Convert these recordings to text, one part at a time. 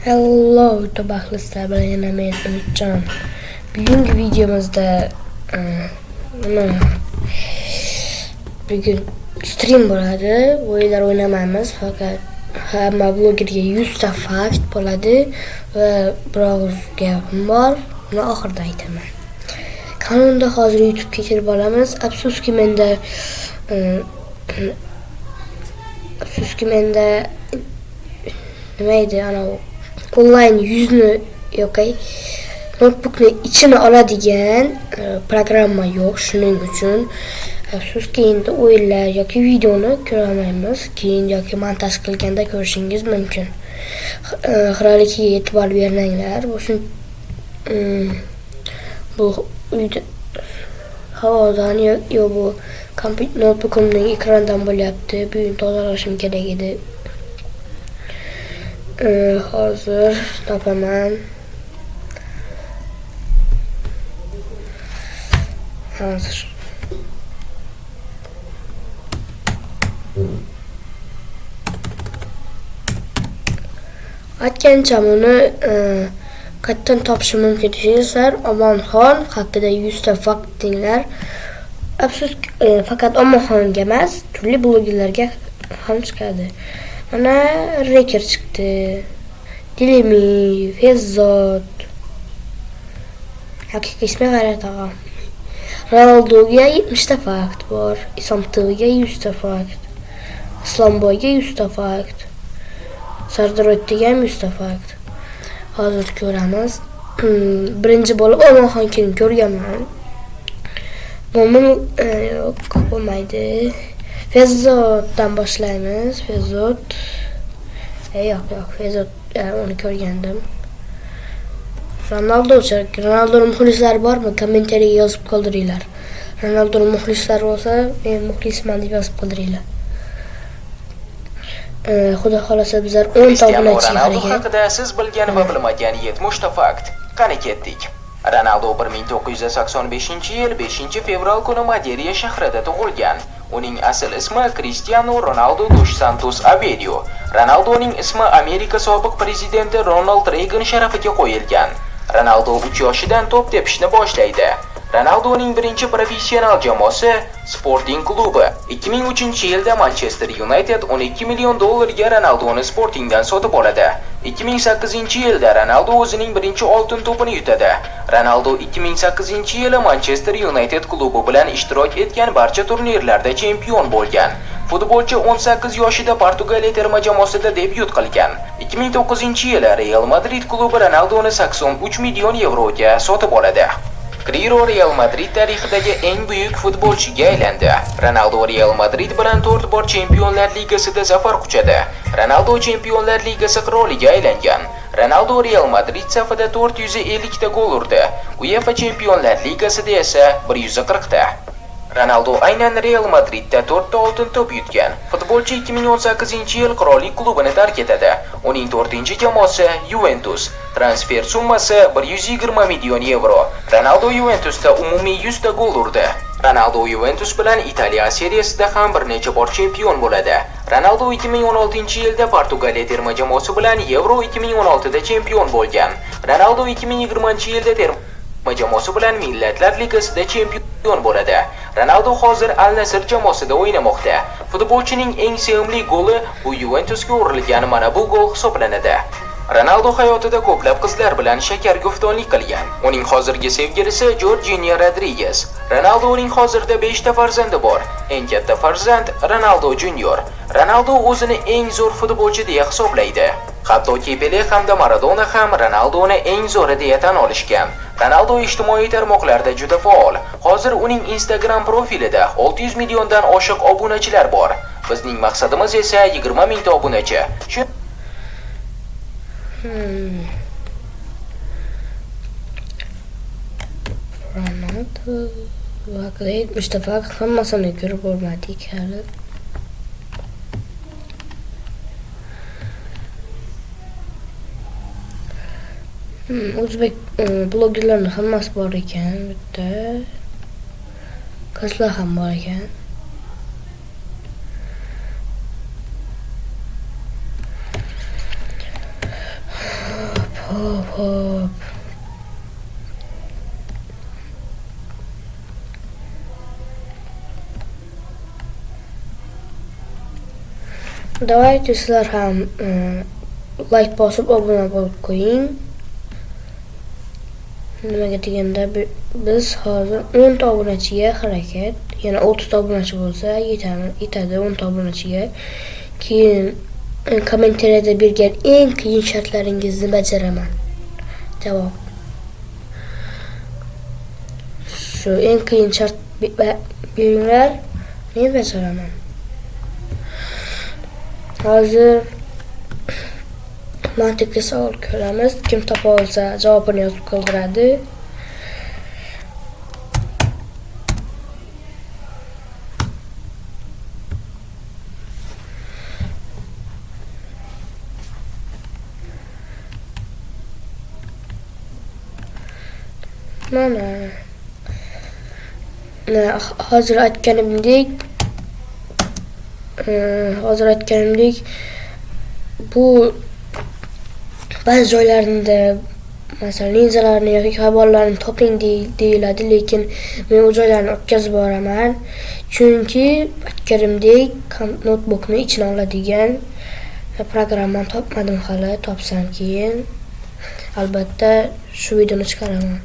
Hello YouTube ahlisi, bilan yana men Umidjon. Bugungi videomizda bugun stream bo'ladi. O'yinlar o'ynamaymiz, faqat hamma blogerga 100 ta fakt bo'ladi va biroz gapim bor. Buni oxirida aytaman. Kanalda hozir YouTube'ga kirib olamiz. Afsuski menda nima edi, onlayn yuzni notebookni ichini oladigan programma yo'q. Shuning uchun afsuski endi o'yinlar yoki videoni ko'ra olmaymiz. Keyin yoki montaj qilganda ko'rishingiz mumkin. Xiralikiga e'tibor bermanglar. Bu uyda havodan yo bu notebookimning ekranidan bo'lyapti. Buni tozalashim kerak edi. Hozir topaman. Hozir. Aytgancha buni qayerdan topishim mumkin deysizlar. Omonxon haqida 100 ta fakt dinglar. Afsuski faqat Omonxonga emas, turli blogerlarga ham chiqadi. Mana Reker chiqdi. Dilimi, Fezzot. Haqiqiy ismi g'ayrat og'am. Ronaldoga 70 ta fakt bor. Isomtovga 100 ta fakt. Islomboyga 100 ta fakt. Sardaroyga 100 ta fakt. Hozir ko'ramiz. Birinchi bo'lib Omonxonkini ko'rganman. Mo'min yo'q, bo'lmaydi. Fezzotdan boshlaymiz. Fezzot. Yo'q, Fezzot uni ko'rgandim. Ronaldoning muxlislari bormi? Kommentariyaga yozib qoldiringlar. Ronaldoning muxlislari bo'lsa, men muxlisman deb yozib qoldiringlar. Xudo xolasa bizlar 10 ta obunachi haqida siz bilgan va bilmagan 70 ta fakt. Qani ketdik. Ronaldo 1985-yil 5-fevral kuni Maderiya shahrida tug'ilgan. Uning asl ismi Cristiano Ronaldo dos Santos Aveiro. Ronaldoning ismi Amerika sobiq prezidenti Ronald Reagan sharafiga qo'yilgan. Ronaldo 3 yoshidan to'p tepishni boshlaydi. Ronaldoning birinchi professional jamoasi Sporting klubi. 2003-yilda Manchester United 12 million dollarga Ronaldoni Sportingdan sotib oladi. 2008-yilda Ronaldo o'zining birinchi oltin to'pini yutadi. Ronaldo 2008-yili Manchester United klubi bilan ishtirok etgan barcha turnirlarda chempion bo'lgan. Futbolchi 18 yoshida Portugaliya terma jamoasida debyut qilgan. 2009-yili Real Madrid klubi Ronaldoni 83 million yevroga sotib oladi. Kriro Real Madrid tarixidagi eng buyuk futbolchiga aylandi. Ronaldo Real Madrid bilan 4 bor Chempionlar Ligasida zafar quchadi. Ronaldo Chempionlar Ligasi qiroliga aylangan. Ronaldo Real Madrid safida 450 ta gol urdi. UEFA Chempionlar Ligasida esa 140 ta. Ronaldo aynan Real Madridda 4 ta oltin to'p yutgan. Futbolchi 2018-yil qirollik klubini tark etadi. Uning 4-jamoasi Juventus. Transfer summasi 120 million yevro. Ronaldo Juventusda umumiy 100 ta gol urdi. Ronaldo Juventus bilan Italiya seriyasida ham bir necha bor chempion bo'ladi. Ronaldo 2016-yilda Portugaliya terma jamoasi bilan Euro 2016da chempion bo'lgan. Ronaldo 2020-yilda terma jamoasi bilan Millatlar Ligasida chempion bo'ladi. Ronaldo hozir Al Nassr jamoasida o'ynamoqda. Futbolchining eng sevimli goli bu Juventusga urilgan mana bu gol hisoblanadi. Ronaldo hayotida ko'plab qizlar bilan shakar guftonlik qilgan. Uning hozirgi sevgilisi Jorginho Rodriguez. Ronaldoning hozirda 5 ta farzandi bor. Eng katta farzand Ronaldo Junior. Ronaldo o'zini eng zo'r futbolchi deya hisoblaydi. Hattoki Pele hamda Maradona ham Ronaldoni eng zo'ri deya tan olishgan. Ronaldo ijtimoiy tarmoqlarda juda faol. Hozir uning Instagram profilida 600 milliondan oshiq obunachilar bor. Bizning maqsadimiz esa 20 ming ta obunachi. Ronaldo vaqtida 70 ta fakt hammasini ko'rib bo'lmadik hali. O'zbek blogerlarning hammasi bor ekan, bitta qizlar ham bor ekan. Hop. Давайте sizlar ham like bosib obuna bo'lib qo'ying. Nimaga deganda biz hozir 10 ta obunachiga harakat, yana 30 ta obunachi bo'lsa yetadi 10 ta obunachiga. Keyin kommentariyada bergan eng qiyin shartlaringizni bajaraman. Javob. Shu eng qiyin shart beringlar, men bajaraman. Hozir mantiqli savol ko'ramiz. Kim topa olsa javobini yozib qoldiradi. Mana hozir aytganimdek bu ba'zi joylarida masalan linzalarni yoki hayvonlarni toping deyiladi, lekin men u joylarni o'tkazib boraman. Chunki aytganimdek notebookni ichine oladigan programmani topmadim hali, topsam keyin albatta shu videoni chiqaraman.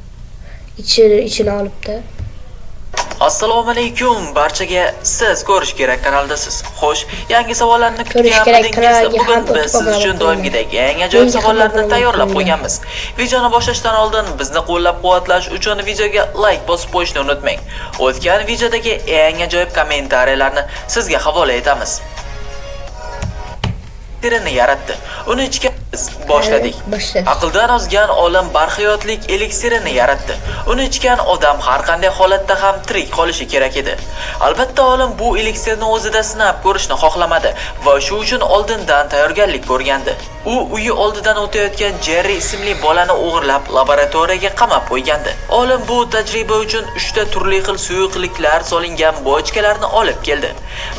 İçine olibdi. Assalomu alaykum barchaga. Siz ko'rish kerak kanaldasiz. Xo'sh, yangi savollarni kutganmidingiz? Bugun biz siz uchun doimgidek yangi ajoyib savollarni tayyorlab qo'yganmiz. Videoni boshlashdan oldin bizni qo'llab-quvvatlash uchun videoga like bosib qo'yishni unutmang. O'tgan videodagi eng ajoyib kommentariyalarni sizga havola etamiz. Sirini yaratdi. Uni ichga boshladik. Aqldan ozgan olim barhayotlik eliksirini yaratdi. Uni ichgan odam har qanday holatda ham tirik qolishi kerak edi. Albatta olim bu eliksirni o'zida sinab ko'rishni xohlamadi va shu uchun oldindan tayyorgarlik ko'rgandi. U uyi oldidan o'tayotgan Jerry ismli bolani o'g'irlab laboratoriyaga qamab qo'ygandi. Olim bu tajriba uchun 3 ta turli xil suyuqliklar solingan bochkalarni olib keldi.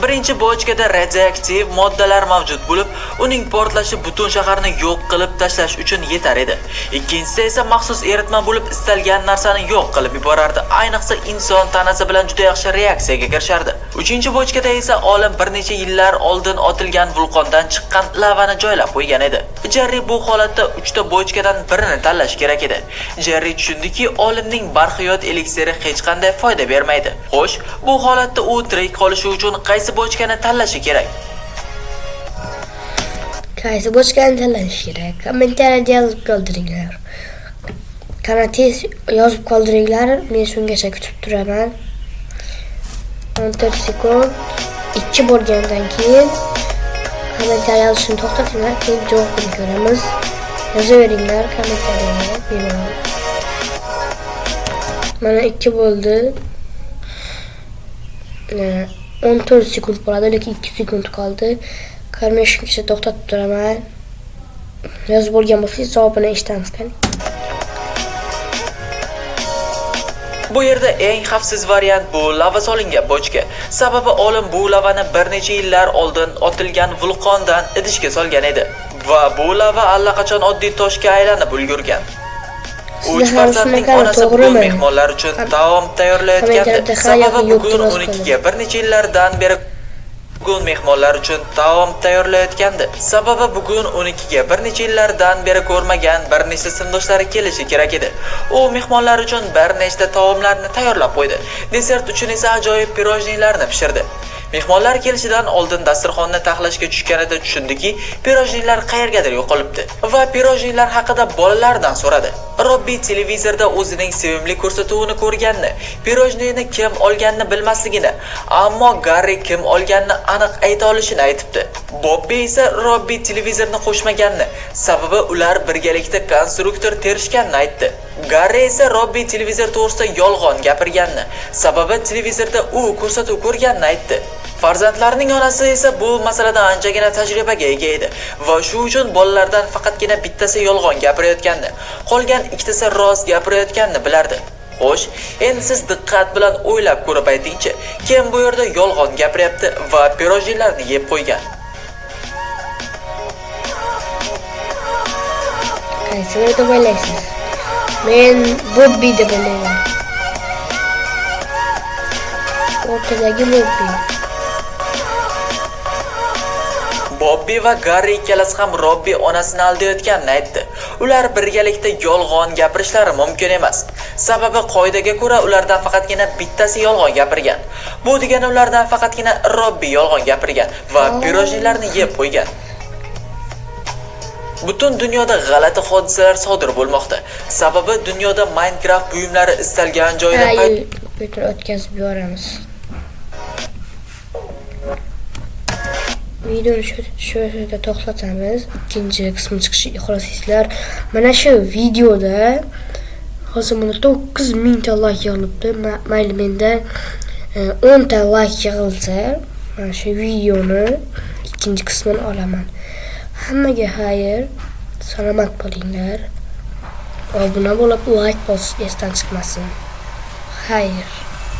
Birinchi bochkada radioaktiv moddalar mavjud bo'lib, uning portlashi butun shaharni yo'q qilib tashlash uchun yetar edi. Ikkinchisida esa maxsus eritma bo'lib, istalgan narsani yo'q qilib yuborardi. Ayniqsa inson tanasi bilan juda yaxshi reaksiyaga kirishardi. Uchinchi bochkada esa olim bir necha yillar oldin otilgan vulqondan chiqqan lavani joylab qo'ygan edi. Jerry bu holatda 3 ta bochkadan birini tanlash kerak edi. Jerry tushundiki, olimning barhayot eliksiri hech qanday foyda bermaydi. Xo'sh, bu holatda u tirik qolishi uchun qaysi bochkani tanlashi kerak? Qaysi bochkani tanlash kerak? Kommentariyada yozib qoldiringlar. Qanatis yozib qoldiringlar, men shungacha kutib turaman. 14 sekund 2 bo'lgandan keyin kommentariy yozishni to'xtatinglar, keyin javobini ko'ramiz. Yozaveringlar kommentariyga bemalol. Mana 2 bo'ldi. 14 sekund bo'ladi, lekin 2 sekund qoldi. Qarmay shuncha to'xtatib turaman. Yozib bo'lgan bo'lsangiz javobini eshitamiz qani. Bu yerda eng xavfsiz variant bu lava solingan bochka. Sababi olim bu lavani bir necha yillar oldin otilgan vulqondan idishga solgan edi va bu lava allaqachon oddiy toshga aylanib ulgurgan. Uch farzandning onasi bugun mehmonlar uchun taom tayyorlayotgandi. Sababi bugun 12ga bir necha yillardan beri bugun mehmonlar uchun taom tayyorlayotgandi. Sababi bugun 12ga bir necha yillardan beri ko'rmagan bir nechta sinfdoshlari kelishi kerak edi. U mehmonlar uchun bir nechta taomlarni tayyorlab qo'ydi. Desert uchun esa ajoyib pirojnilarni pishirdi. Mehmonlar kelishidan oldin dasturxonni taxlashga tushganida tushundiki, pirojnilar qayergadir yo'qolibdi va pirojnilar haqida bolalardan so'radi. Robbi televizorda o'zining sevimli ko'rsatuvini ko'rganini, pirojnini kim olganini bilmasligini, ammo Garri kim olganini aniq ayta olishini aytibdi. Bobbi esa Robbi televizorni qo'shmaganini, sababi ular birgalikda konstruktor terishganini aytdi. Garri esa Robbi televizor to'g'risida yolg'on gapirganini, sababi televizorda u ko'rsatuv ko'rganini aytdi. Farzandlarning onasi esa bu masalada anchagina tajribaga ega edi va shu uchun bolalardan faqatgina bittasi yolg'on gapirayotgandi, qolgan ikkitasi rost gapirayotganini bilardi. Xo'sh, endi siz diqqat bilan o'ylab ko'rib aytingchi, kim bu yerda yolg'on gapiryapti va pirojnilarni yeb qo'ygan? Qaysini deb o'ylaysiz? Men Bobbi deb o'ylayman. O'rtadagi Bobbi. Bobbi va Garri ikkalasi ham Robbi onasini aldayotganini aytdi. Ular birgalikda yolg'on gapirishlari mumkin emas. Sababi qoidaga ko'ra ulardan faqatgina bittasi yolg'on gapirgan. Bu degani ulardan faqatgina Robbi yolg'on gapirgan va pirojnilarni yeb qo'ygan. Butun dunyoda g'alati hodisalar sodir bo'lmoqda. Sababi dunyoda Minecraft buyumlari istalgan joyda o'tkazib yuboramiz. Videoni shu yerda to'xtatamiz. Ikkinchi qismi chiqishiga xohlaysizlar. Mana shu videoda hozir mana 9000 ta like yig'ilibdi. Mayli menda 10 ta like yig'ilsa, mana shu videoni ikkinchi qismini olaman. Hammaga xayr, salomat bo'linglar. Obuna bo'lib like bosish esdan chiqmasin. Xayr.